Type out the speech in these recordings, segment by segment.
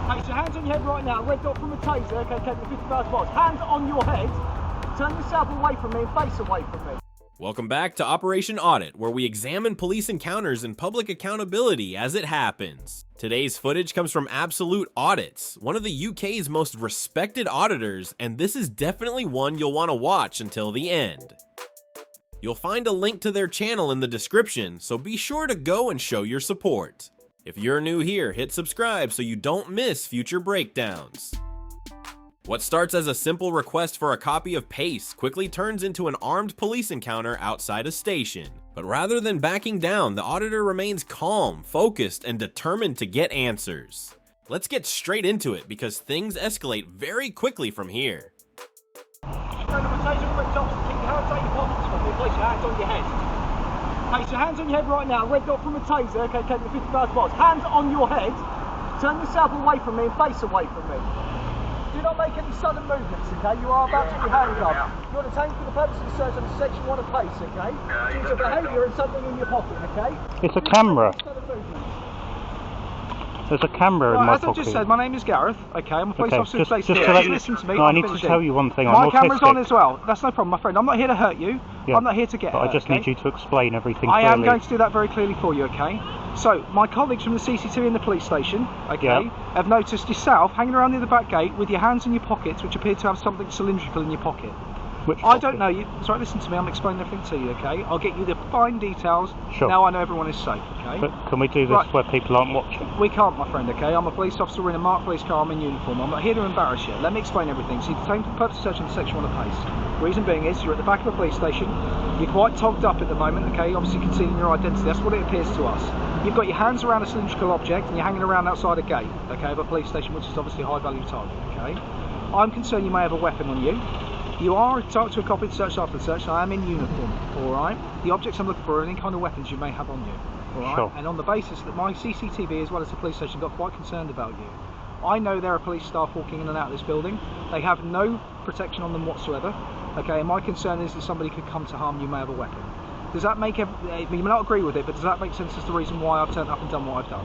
Okay, so hands on your head right now. Red dot from a taser. Okay, take the 51st box. Hands on your head. Turn yourself away from me and face away from me. Welcome back to Operation Audit, where we examine police encounters and public accountability as it happens. Today's footage comes from Absolute Audits, one of the UK's most respected auditors, and this is definitely one you'll want to watch until the end. You'll find a link to their channel in the description, so be sure to go and show your support. If you're new here, hit subscribe so you don't miss future breakdowns. What starts as a simple request for a copy of PACE quickly turns into an armed police encounter outside a station. But rather than backing down, the auditor remains calm, focused, and determined to get answers. Let's get straight into it because things escalate very quickly from here. Place your hands on your head. Okay, so hands on your head right now. Red dot from a taser. Okay, take the 51st box. Hands on your head. Turn yourself away from me and face away from me. Do not make any sudden movements, okay? You are about to be handcuffed. You're detained for the purpose of the search under Section 1 of PACE, okay? Due to behaviour and something in your pocket, okay? It's a camera. There's a camera in my pocket. As I just said, my name is Gareth, okay? I'm a police officer who's based here. Just listen to me. No, I need to tell you one thing. My camera's on as well. That's no problem, my friend. I'm not here to hurt you. Yeah, I'm not here to get hurt, I just need you to explain everything clearly. I am going to do that very clearly for you, okay? So, my colleagues from the CCTV in the police station, okay, have noticed yourself hanging around near the back gate with your hands in your pockets, which appear to have something cylindrical in your pocket. Which I don't know you. Sorry, listen to me. I'm explaining everything to you, okay? I'll get you the fine details. Sure. Now I know everyone is safe, okay? But can we do this where people aren't watching? We can't, my friend, okay? I'm a police officer in a marked police car. I'm in uniform. I'm not here to embarrass you. Let me explain everything. So you're detained for the purpose of search under Section 1 of PACE. Reason being is you're at the back of a police station. You're quite togged up at the moment, okay? Obviously concealing your identity. That's what it appears to us. You've got your hands around a cylindrical object and you're hanging around outside a gate, okay, of a police station, which is obviously a high-value target, okay? I'm concerned you may have a weapon on you. You are entitled to a copy of the search after the search. I am in uniform, alright? The objects I'm looking for are any kind of weapons you may have on you, alright? Sure. And on the basis that my CCTV as well as the police station got quite concerned about you. I know there are police staff walking in and out of this building. They have no protection on them whatsoever, okay? And my concern is that somebody could come to harm you may have a weapon. Does that make, you may not agree with it, but does that make sense as the reason why I've turned up and done what I've done?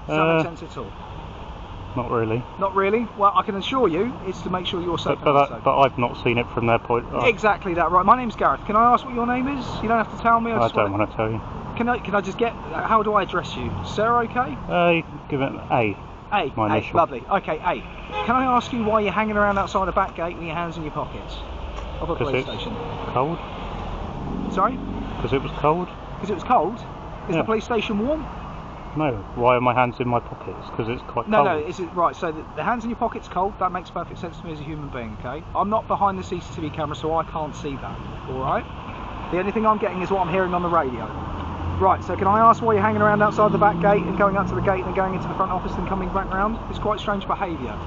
Does that make sense at all? Not really. Not really? Well, I can assure you, it's to make sure you're safe. But I've not seen it from their point. Exactly that, right. My name's Gareth. Can I ask what your name is? You don't have to tell me. I don't want to tell you. Can I just get, how do I address you? Sir, okay? Give it A. A. My A, initial. lovely. Okay, A. Can I ask you why you're hanging around outside a back gate with your hands in your pockets of a police station? Cold. Sorry? Because it was cold. Because it was cold? Is the police station warm? No. Why are my hands in my pockets? Because it's quite cold. No, is it right? So the hands in your pockets cold. That makes perfect sense to me as a human being. Okay, I'm not behind the CCTV camera, so I can't see that. All right. The only thing I'm getting is what I'm hearing on the radio. Right. So can I ask why you're hanging around outside the back gate and going up to the gate and going into the front office and coming back round? It's quite strange behaviour.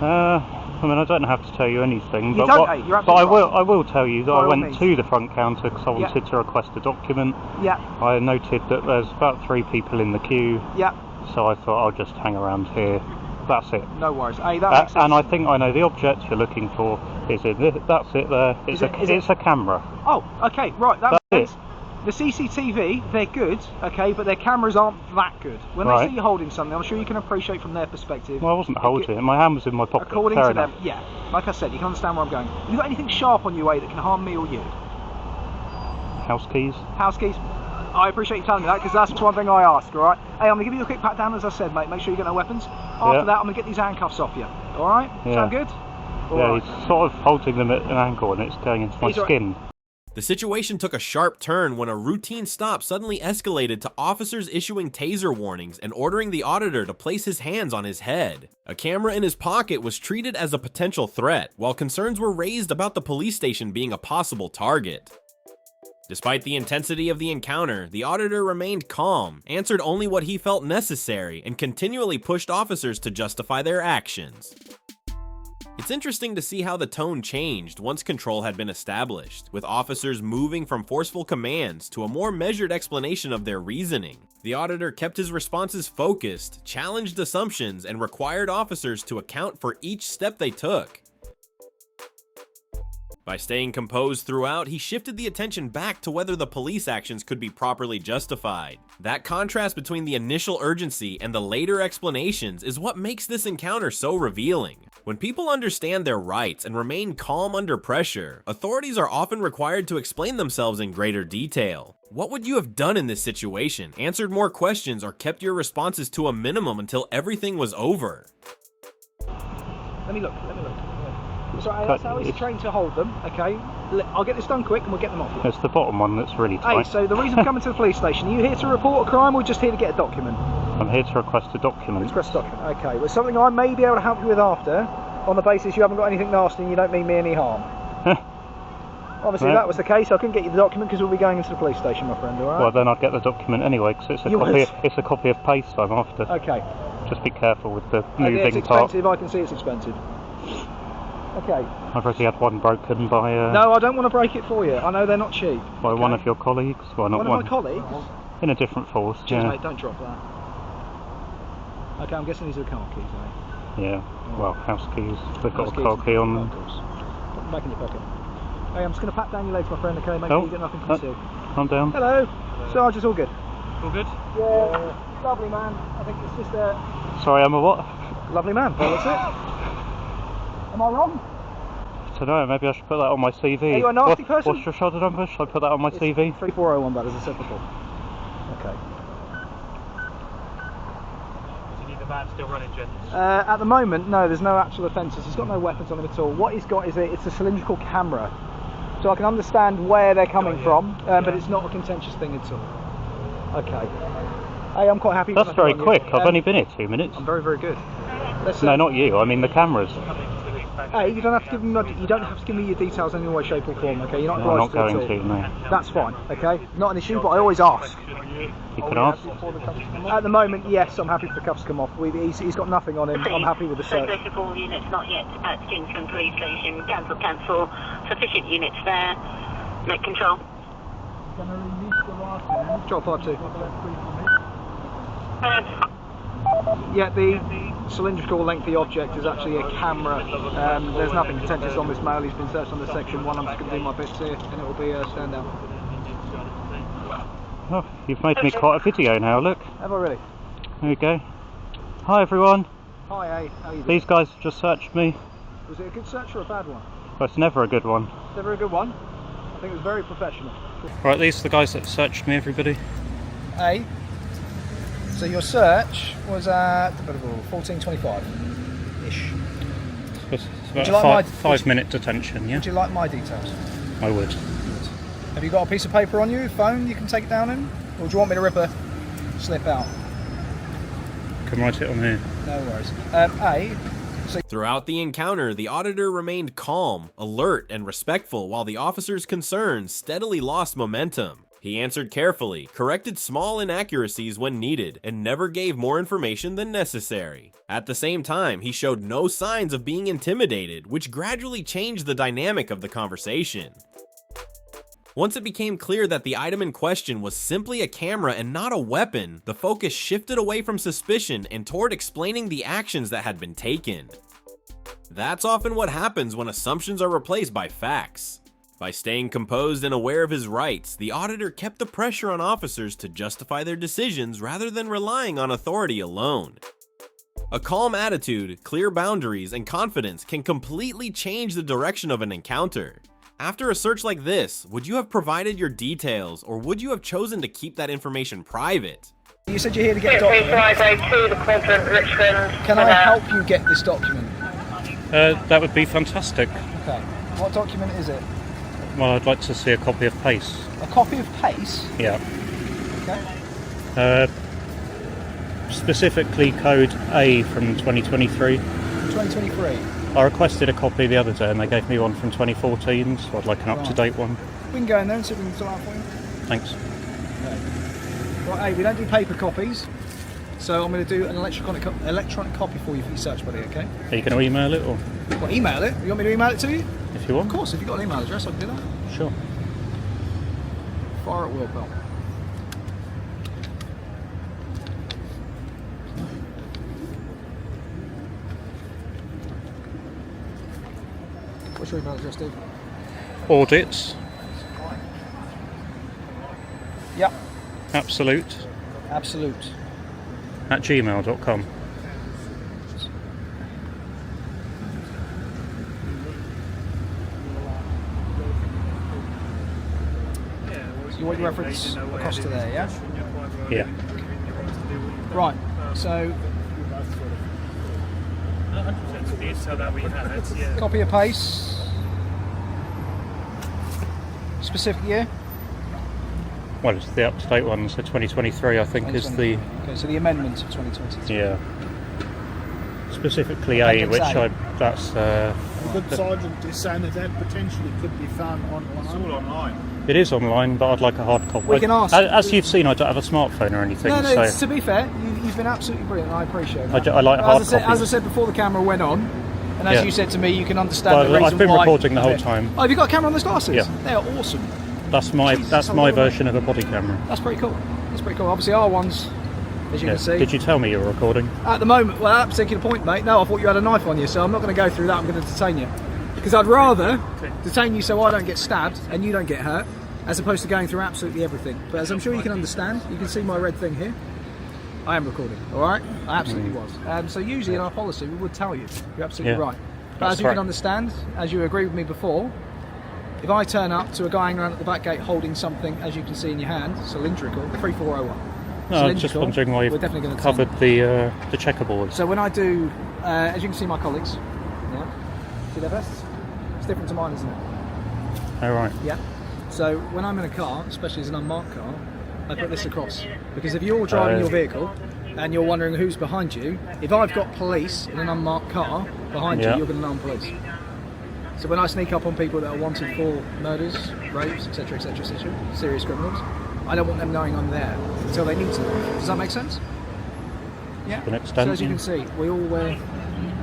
I mean, I don't have to tell you anything, but I will tell you that I went to the front counter because I wanted to request a document. Yeah. I noted that there's about 3 people in the queue. Yeah. So I thought I'll just hang around here. That's it. No worries. Hey, that makes sense. And I think I know the object you're looking for is in this. That's it there. It's a camera. Oh, okay, right. That's it. The CCTV, they're good, okay, but their cameras aren't that good. When they see you holding something, I'm sure you can appreciate from their perspective. Well, I wasn't holding it. My hand was in my pocket. According to them, yeah. Like I said, you can understand where I'm going. Have you got anything sharp on you, that can harm me or you? House keys. House keys. I appreciate you telling me that because that's one thing I ask, alright? Hey, I'm going to give you a quick pat down as I said, mate. Make sure you get no weapons. After that, I'm going to get these handcuffs off you. Alright? Sound good? He's sort of holding them at an angle and it's going into my skin. The situation took a sharp turn when a routine stop suddenly escalated to officers issuing taser warnings and ordering the auditor to place his hands on his head. A camera in his pocket was treated as a potential threat, while concerns were raised about the police station being a possible target. Despite the intensity of the encounter, the auditor remained calm, answered only what he felt necessary, and continually pushed officers to justify their actions. It's interesting to see how the tone changed once control had been established, with officers moving from forceful commands to a more measured explanation of their reasoning. The auditor kept his responses focused, challenged assumptions, and required officers to account for each step they took. By staying composed throughout, he shifted the attention back to whether the police actions could be properly justified. That contrast between the initial urgency and the later explanations is what makes this encounter so revealing. When people understand their rights and remain calm under pressure, authorities are often required to explain themselves in greater detail. What would you have done in this situation? Answered more questions or kept your responses to a minimum until everything was over? Let me look. So that's how he's trained to hold them, okay? I'll get this done quick and we'll get them off. It's the bottom one that's really tight. Hey, so the reason for coming to the police station, are you here to report a crime or just here to get a document? I'm here to request a document. Request a document, okay. Well, something I may be able to help you with after, on the basis you haven't got anything nasty and you don't mean me any harm. Obviously, if that was the case, I couldn't get you the document because we'll be going into the police station, my friend, alright? Well, then I'd get the document anyway, because it's a copy of paste I'm after. Okay. Just be careful with the Yeah, moving it's expensive, I can see it's expensive. Okay. I've already had one broken by... No, I don't want to break it for you. I know they're not cheap. By one of your colleagues? Well, not one of my colleagues? In a different force, Cheers, yeah. mate, don't drop that. Okay, I'm guessing these are the car keys, eh? Yeah, well, house keys. They've got House a car keys. key on them. Of course. Put them back in your pocket. Hey, I'm just going to pat down your legs, my friend, okay? Make sure you get nothing concealed. Calm down. Hello. Sarge, it's all good. All good? Yeah, lovely man. I think it's just a... Sorry, I'm a what? Lovely man, well, that's it. Am I wrong? I don't know, maybe I should put that on my CV. Are you a nasty person? What's your shoulder number? Should I put that on my CV? 3401, but as I said before. Okay. Do you need the van still running, gents? At the moment, no, there's no actual offences. He's got no weapons on him at all. What he's got is it's a cylindrical camera. So I can understand where they're coming from, but it's not a contentious thing at all. Okay. Hey, I'm quite happy. That's very quick. I've only been here 2 minutes. I'm very, very good. No, not you. I mean the cameras. Hey, you don't have to give me your details in any way, shape or form. Okay, you're not No, I'm not obliged going to. No. That's fine. Okay, not an issue, but I always ask. You can ask. At the moment, yes, I'm happy for the cuffs to come off. He's got nothing on him. I'm happy with the search. All units not yet at Kingston Police Station. Cancel. Sufficient units there. Net control. Control 5-2. Yeah, the cylindrical lengthy object is actually a camera. There's nothing contentious on this male. He's been searched under section 1. I'm just going to do my best here, and it will be a stand down. Oh, you've made me quite a video now, look. Have I really? There you go. Hi everyone. Hi, hey, how are you doing? These guys just searched me. Was it a good search or a bad one? Well, it's never a good one. It's never a good one. I think it was very professional. Right, these are the guys that searched me, everybody. Hey. So your search was at 1425-ish. It's Would about you like a five-minute detention, yeah? Would you like my details? I would. Have you got a piece of paper on you, phone you can take down in? Or do you want me to rip a slip out? Can write it on here. No worries. Throughout the encounter, the auditor remained calm, alert, and respectful while the officer's concerns steadily lost momentum. He answered carefully, corrected small inaccuracies when needed, and never gave more information than necessary. At the same time, he showed no signs of being intimidated, which gradually changed the dynamic of the conversation. Once it became clear that the item in question was simply a camera and not a weapon, the focus shifted away from suspicion and toward explaining the actions that had been taken. That's often what happens when assumptions are replaced by facts. By staying composed and aware of his rights, the auditor kept the pressure on officers to justify their decisions rather than relying on authority alone. A calm attitude, clear boundaries, and confidence can completely change the direction of an encounter. After a search like this, would you have provided your details, or would you have chosen to keep that information private? You said you're here to get a document. Can I help you get this document? That would be fantastic. Okay. What document is it? Well, I'd like to see a copy of PACE. A copy of PACE? Yeah. Okay. Specifically code A from 2023. 2023? I requested a copy the other day and they gave me one from 2014, so I'd like an up-to-date one. We can go in there and see if we can sort out for you. Thanks. Okay. Right, hey, we don't do paper copies, so I'm going to do an electronic copy for you search, buddy, okay? Are you going to email it or? Well, email it? You want me to email it to you? If you want. Of course, if you've got an email address, I can do that. Sure. Fire at will, pal. What's your email address, Steve? Audits. Yep. Absolute. Absolute. @gmail.com. So you want your reference across to there, yeah? Yeah. Right, so 100% so the intel that we had, yeah. copy and paste. Specific year? Well, it's the up-to-date one, so 2023 I think is the... Okay, so the amendment of 2023. Yeah. Specifically Appendix A, which A. that's... The good sergeant is saying that potentially could be found online. It's all online. It is online, but I'd like a hard copy. We can ask. As you've seen, I don't have a smartphone or anything, No, so... to be fair, you've been absolutely brilliant. I appreciate that. I like a hard as I copy. said before the camera went on, and as Yeah. you said to me, you can understand the Well, reason I've been why. recording the whole time. Oh, have you got a camera on those glasses? Yeah. They are awesome. That's my Jesus, that's how my long am I- version of a body camera. That's pretty cool. That's pretty cool. Obviously, our ones, as you Yeah. can see. Did you tell me you were recording? At the moment, well, at that particular point, mate, no, I thought you had a knife on you, so I'm not going to go through that. I'm going to detain you. Because I'd rather detain you so I don't get stabbed and you don't get hurt, as opposed to going through absolutely everything. But as I'm sure you can understand, you can see my red thing here. I am recording, alright? I absolutely was. So usually in our policy, we would tell you. You're absolutely Yeah. right. But That's as you correct. can understand, as you agreed with me before, if I turn up to a guy hanging around at the back gate holding something, as you can see in your hand, cylindrical, 3401. No, I'm just wondering why we're you've definitely going to covered the checkerboard. So when I do, as you can see my colleagues, yeah, see their vests? It's different to mine, isn't it? Oh, right. Yeah. So when I'm in a car, especially as an unmarked car, I put this across. Because if you're driving your vehicle and you're wondering who's behind you, if I've got police in an unmarked car behind you, Yeah. you're going to know I'm police. So when I sneak up on people that are wanted for murders, rapes, etc., etc., etc., serious criminals, I don't want them knowing I'm there until they need to. Does that make sense? Yeah. To an extent, So as you yeah. can see, we all wear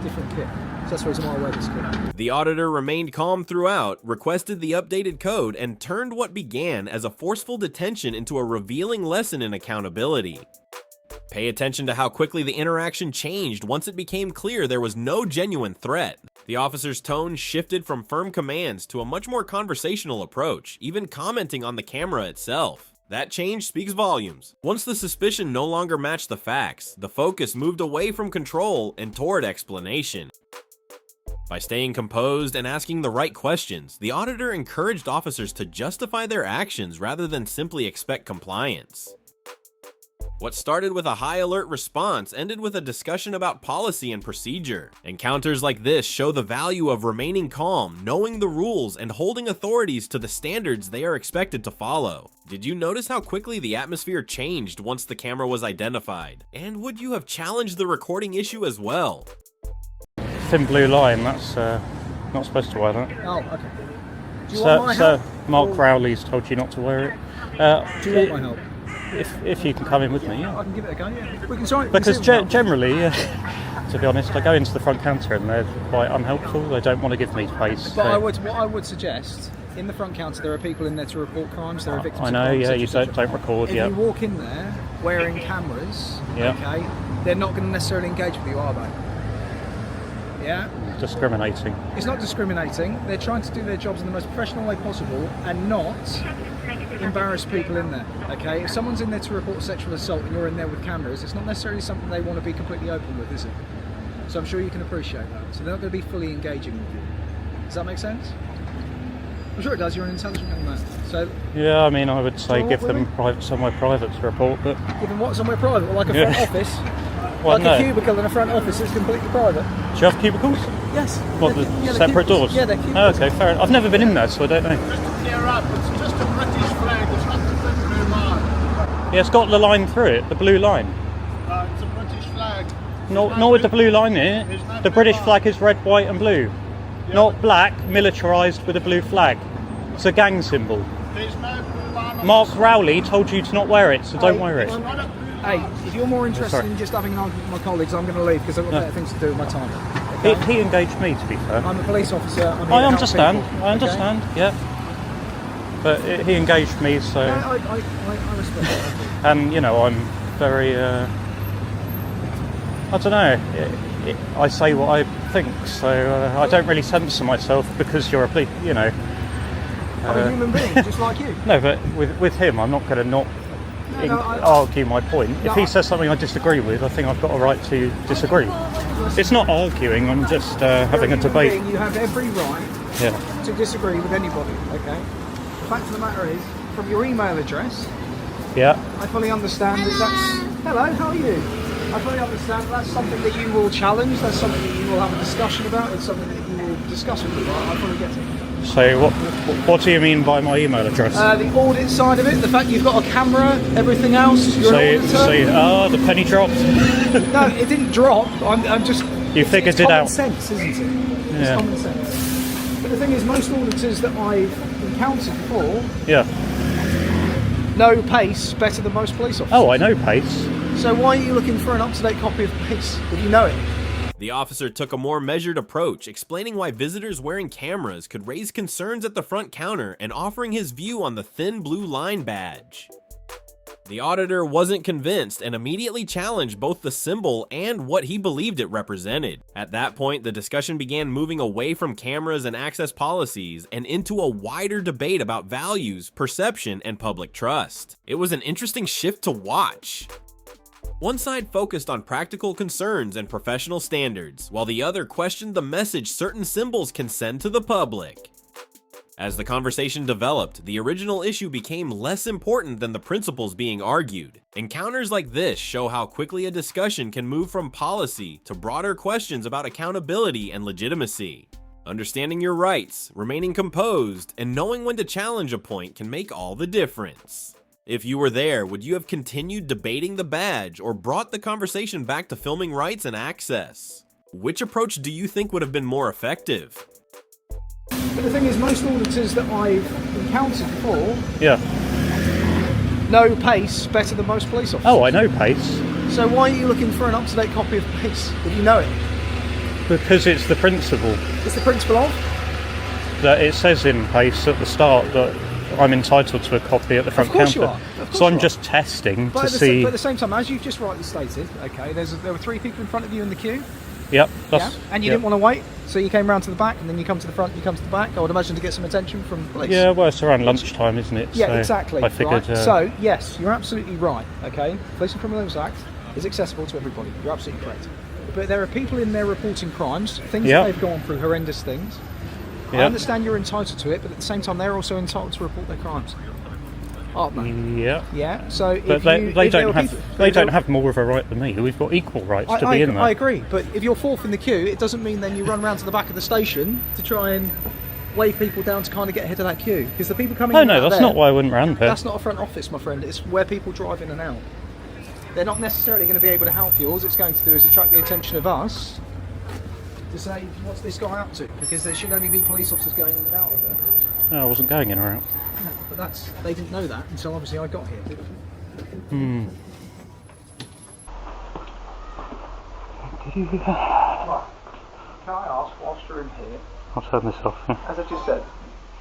different kit. So that's the reason why I wear this kit. The auditor remained calm throughout, requested the updated code, and turned what began as a forceful detention into a revealing lesson in accountability. Pay attention to how quickly the interaction changed once it became clear there was no genuine threat. The officer's tone shifted from firm commands to a much more conversational approach, even commenting on the camera itself. That change speaks volumes. Once the suspicion no longer matched the facts, the focus moved away from control and toward explanation. By staying composed and asking the right questions, the auditor encouraged officers to justify their actions rather than simply expect compliance. What started with a high alert response ended with a discussion about policy and procedure. Encounters like this show the value of remaining calm, knowing the rules, and holding authorities to the standards they are expected to follow. Did you notice how quickly the atmosphere changed once the camera was identified? And would you have challenged the recording issue as well? Thin blue line, that's not supposed to wear that. Oh, okay. Do you want my help? Mark Or- Rowley's told you not to wear it. Do you want my help? If you can come in with me, yeah. I can give it a go, yeah. We can try it. Because generally, to be honest, I go into the front counter and they're quite unhelpful. They don't want to give me space. But what I would suggest, in the front counter, there are people in there to report crimes. There are victims I know, of crimes, yeah, etc., you etc. don't record, If yeah. you walk in there wearing cameras, Yeah. okay, they're not going to necessarily engage with you, are they? Yeah? Discriminating. It's not discriminating. They're trying to do their jobs in the most professional way possible and not embarrass people in there, okay? If someone's in there to report sexual assault and you're in there with cameras, it's not necessarily something they want to be completely open with, is it? So I'm sure you can appreciate that. So they're not going to be fully engaging with you. Does that make sense? I'm sure it does. You're an intelligent young man. So Yeah, I mean, I would say Well, give what them somewhere private to report, but give them what? Somewhere private, like a Yeah. front office? well, Like no. a cubicle in a front office is completely private? Do you have cubicles? Yes. What, They're- the yeah, they're separate cubicles. doors? Yeah, they're Oh, cubicles. okay, fair enough. I've never been in there, so I don't know. Just to clear up, it's just a British flag, it's not the blue line. Yeah, it's got the line through it, the blue line. It's a British flag. Not with the blue line in it. The British flag is red, white and blue. Not black, militarised with a blue flag. It's a gang symbol. There's no blue line. Mark Rowley told you to not wear it, so don't wear it. It's not a blue Hey, if you're more interested Sorry. in just having an argument with my colleagues, I'm going to leave because I've got better things to do with my time. He, Okay? he engaged me, to be fair. I'm a police officer. I'm here to I help understand, people, I okay? understand, yeah. But he engaged me, so... No, I respect that. And, you know, I'm very... I don't know. I say what I think, so I don't really censor myself because you're a police, I'm a human being, just like you. No, but with him, I'm not going to not argue my point. If he says something I disagree with, I think I've got a right to disagree. It's not arguing, I'm just having a debate. You have every right to disagree with anybody, okay? The fact of the matter is, from your email address, I fully understand that that's... Hello, how are you? I fully understand that's something that you will challenge, that's something that you will have a discussion about, it's something that you will discuss with people. I fully get it. So what do you mean by my email address? The audit side of it, the fact you've got a camera, everything else, you're an auditor. The penny dropped. No, it didn't drop, I'm just... You figured it out. It's common sense, isn't it? It's common sense. But the thing is, most auditors that I've encountered before know PACE better than most police officers. Oh, I know PACE. So why are you looking for an up-to-date copy of PACE if you know it? The officer took a more measured approach, explaining why visitors wearing cameras could raise concerns at the front counter and offering his view on the thin blue line badge. The auditor wasn't convinced and immediately challenged both the symbol and what he believed it represented. At that point, the discussion began moving away from cameras and access policies and into a wider debate about values, perception, and public trust. It was an interesting shift to watch. One side focused on practical concerns and professional standards, while the other questioned the message certain symbols can send to the public. As the conversation developed, the original issue became less important than the principles being argued. Encounters like this show how quickly a discussion can move from policy to broader questions about accountability and legitimacy. Understanding your rights, remaining composed, and knowing when to challenge a point can make all the difference. If you were there, would you have continued debating the badge or brought the conversation back to filming rights and access? Which approach do you think would have been more effective? But the thing is, most auditors that I've encountered before know PACE better than most police officers. Oh, I know PACE. So why are you looking for an up-to-date copy of PACE if you know it? Because it's the principle. It's the principle of? That it says in PACE at the start that I'm entitled to a copy at the front counter. Of course you are. So I'm just testing to see... But at the same time, as you've just rightly stated, okay, there were 3 people in front of you in the queue. Yep. And you didn't want to wait, so you came round to the back, and then you come to the front, you come to the back. I would imagine to get some attention from police. Yeah, well, it's around lunchtime, isn't it? Yeah, so exactly. I figured. Right. So, yes, you're absolutely right. Okay, Police and Criminal Act is accessible to everybody. You're absolutely correct. But there are people in there reporting crimes, things that they've gone through, horrendous things. I understand you're entitled to it, but at the same time, they're also entitled to report their crimes. Aren't they? Yeah. So, but they don't have more of a right than me. We've got equal rights to be in there. I agree, but if you're fourth in the queue, it doesn't mean then you run round to the back of the station to try and wave people down to kind of get ahead of that queue. Because the people coming in that's not why I wouldn't run there. That's not a front office, my friend. It's where people drive in and out. They're not necessarily going to be able to help you. All it's going to do is attract the attention of us to say, what's this guy up to? Because there should only be police officers going in and out of there. No, I wasn't going in or out. No, but they didn't know that until obviously I got here. Right. Can I ask, whilst you're in here, I'll turn this off. as I just said,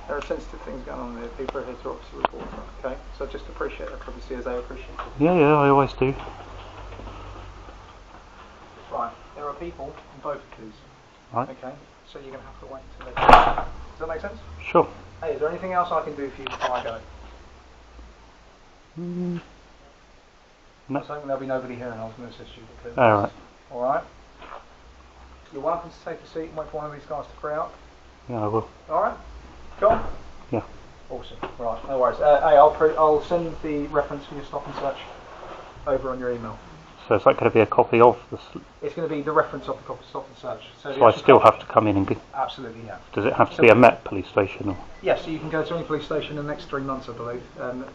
there are sensitive things going on there. People are here to obviously report them, okay? So just appreciate that privacy as they appreciate it. Yeah, I always do. Right, there are people in both of these. Right. Okay, so you're going to have to wait until they Does that make sense? Sure. Hey, is there anything else I can do for you before I go? No. I was hoping there'll be nobody here and I was going to assist you. Alright. Alright? You're welcome to take a seat and wait for one of these guys to free up. Yeah, I will. Alright? Cool? Yeah. Awesome. Right, no worries. Hey, I'll send the reference for your stop and search over on your email. So is that going to be a copy of the... It's going to be the reference of the stop and search. So I still have to come in and get... Absolutely, yeah. Does it have to be a Met police station? Or? Yes, so you can go to any police station in the next 3 months, I believe.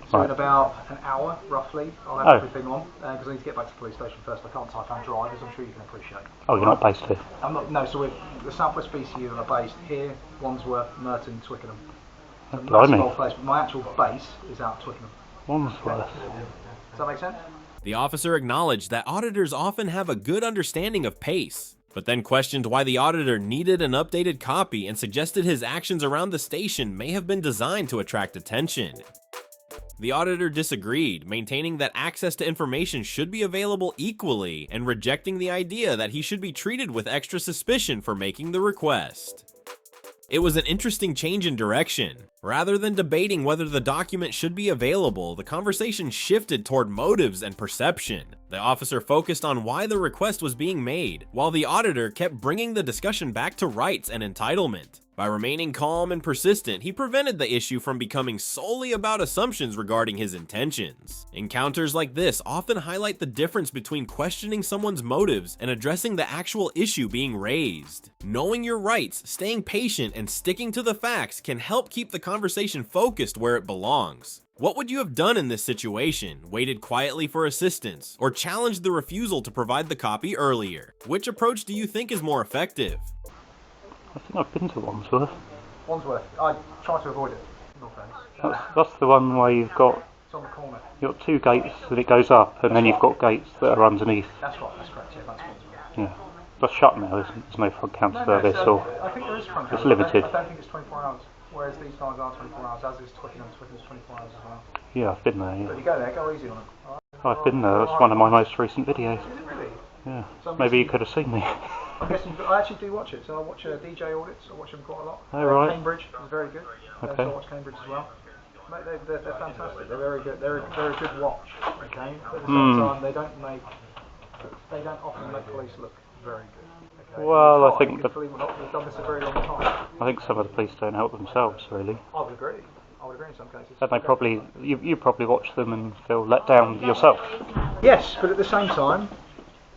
So in about an hour, roughly, I'll have everything on, because I need to get back to the police station first. I can't type out drive, as I'm sure you can appreciate. Oh, you're not based here? I'm not, no, so we're the South West BCU are based here, Wandsworth, Merton, Twickenham. Blimey. Place, but my actual base is out Twickenham. Wandsworth. Does that make sense? The officer acknowledged that auditors often have a good understanding of PACE, but then questioned why the auditor needed an updated copy and suggested his actions around the station may have been designed to attract attention. The auditor disagreed, maintaining that access to information should be available equally and rejecting the idea that he should be treated with extra suspicion for making the request. It was an interesting change in direction. Rather than debating whether the document should be available, the conversation shifted toward motives and perception. The officer focused on why the request was being made, while the auditor kept bringing the discussion back to rights and entitlement. By remaining calm and persistent, he prevented the issue from becoming solely about assumptions regarding his intentions. Encounters like this often highlight the difference between questioning someone's motives and addressing the actual issue being raised. Knowing your rights, staying patient, and sticking to the facts can help keep the conversation focused where it belongs. What would you have done in this situation? Waited quietly for assistance, or challenged the refusal to provide the copy earlier? Which approach do you think is more effective? I think I've been to Wandsworth. Wandsworth. I try to avoid it. No offence. That's the one where you've got It's on the corner. 2 gates that it goes up, and then you've got gates that are underneath. That's right. That's correct. Yeah, that's Wandsworth. Yeah, that's shut now. There's no front counter service, or I think there is front counter. it's limited. I don't think it's 24 hours. Whereas these times are 24 hours, as is Twickenham. Twickenham's 24 hours as well. Yeah, I've been there. But Yeah, you go there, go easy on it. All right? I've been there. That's one of my most recent videos. Is it really? Yeah, So maybe you could have seen me. I'm guessing I actually do watch it. So I watch DJ audits. I watch them quite a lot. Oh, right. Cambridge is very good. Okay. So I watch Cambridge as well. Mate, they're fantastic. They're very good. They're a good watch. Okay. But at the same time, they don't often make police look very good. Okay? Well, I They think try, believe it or not, they've done this a very long time. I think some of the police don't help themselves, really. I would agree. I would agree in some cases. And they probably, you probably watch them and feel let down yourself. Yes, but at the same time,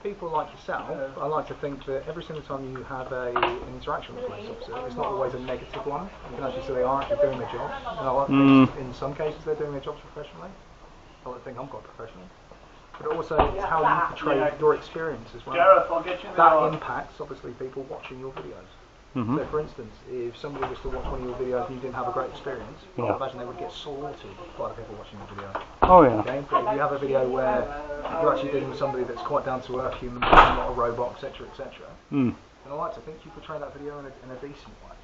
people like yourself, I like to think that every single time you have an interaction with a police officer, it's not always a negative one. You can actually say they are actually doing their job. And I like to think in some cases they're doing their jobs professionally. I like to think I'm quite professional. But also it's how you portray your experience as well. That impacts obviously people watching your videos. So for instance, if somebody was to watch one of your videos and you didn't have a great experience, I imagine they would get slaughtered by the people watching the video. Oh yeah. Okay? But if you have a video where you're actually dealing with somebody that's quite down to earth human being, not a robot, etc., etc., then I like to think you portray that video in a decent way,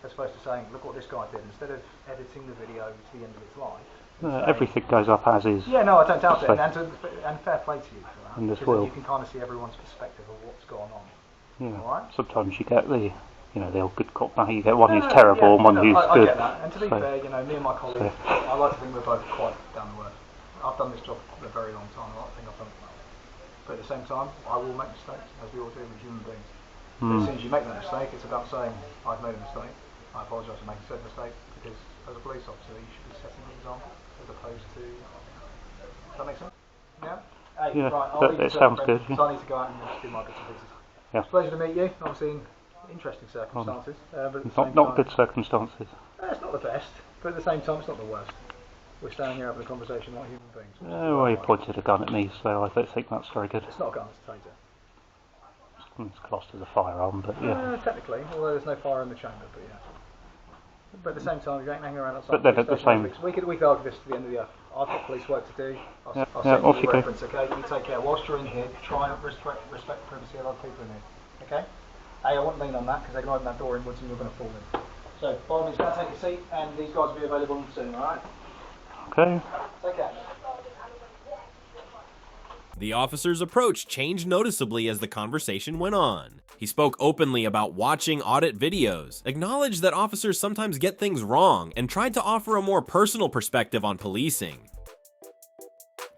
as opposed to saying, look what this guy did, instead of editing the video to the end of its life. Everything goes up as is. Yeah, no, I don't doubt it, and fair play to you for that, In this because world. you can kind of see everyone's perspective of what's going on. Yeah. All right? Sometimes you get the old good cop bad. You get one who's terrible and one who's I good. get that. And to be fair, me and my colleagues, I like to think we're both quite down to earth. I've done this job for a very long time. I like to think I've done it well. But at the same time, I will make mistakes, as we all do with human beings. But as soon as you make that mistake, it's about saying, I've made a mistake. I apologise for making said mistake, because as a police officer, you should be setting the example, as opposed to... Does that make sense? Yeah? Hey, Yeah, right, I'll leave it you to sounds friend, good. So I need to go out and just do my bits and pieces. Yeah. It's a pleasure to meet you. Obviously, in interesting circumstances. But at the same Not time, good circumstances. it's not the best, but at the same time, it's not the worst. We're standing here having a conversation like human beings. Well, you pointed a gun at me, so I don't think that's very good. It's not a gun, it's a taser. It's classed as a firearm, but yeah. Technically, although there's no fire in the chamber, but yeah. But at the same time, you ain't hanging around outside. But then at the same... We could argue this to the end of the earth. I've got police work to do. I'll Yeah, send off you you a go. reference, okay? You take care. Whilst you're in here, try and respect the privacy of other people in here, okay? Hey, I won't lean on that because they can open that door inwards and you're going to fall in. So, by all means, go and take your seat, and these guys will be available soon, alright? Okay. Take care. The officer's approach changed noticeably as the conversation went on. He spoke openly about watching audit videos, acknowledged that officers sometimes get things wrong, and tried to offer a more personal perspective on policing.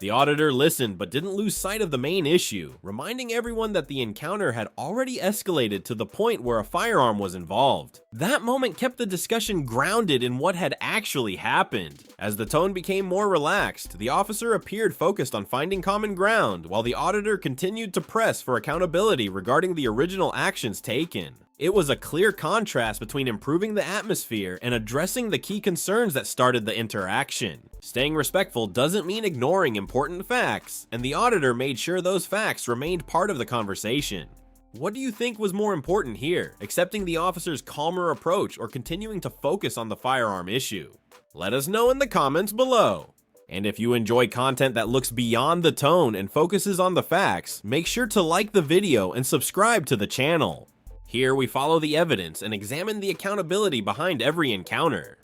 The auditor listened but didn't lose sight of the main issue, reminding everyone that the encounter had already escalated to the point where a firearm was involved. That moment kept the discussion grounded in what had actually happened. As the tone became more relaxed, the officer appeared focused on finding common ground, while the auditor continued to press for accountability regarding the original actions taken. It was a clear contrast between improving the atmosphere and addressing the key concerns that started the interaction. Staying respectful doesn't mean ignoring important facts, and the auditor made sure those facts remained part of the conversation. What do you think was more important here, accepting the officer's calmer approach or continuing to focus on the firearm issue? Let us know in the comments below. And if you enjoy content that looks beyond the tone and focuses on the facts, make sure to like the video and subscribe to the channel. Here we follow the evidence and examine the accountability behind every encounter.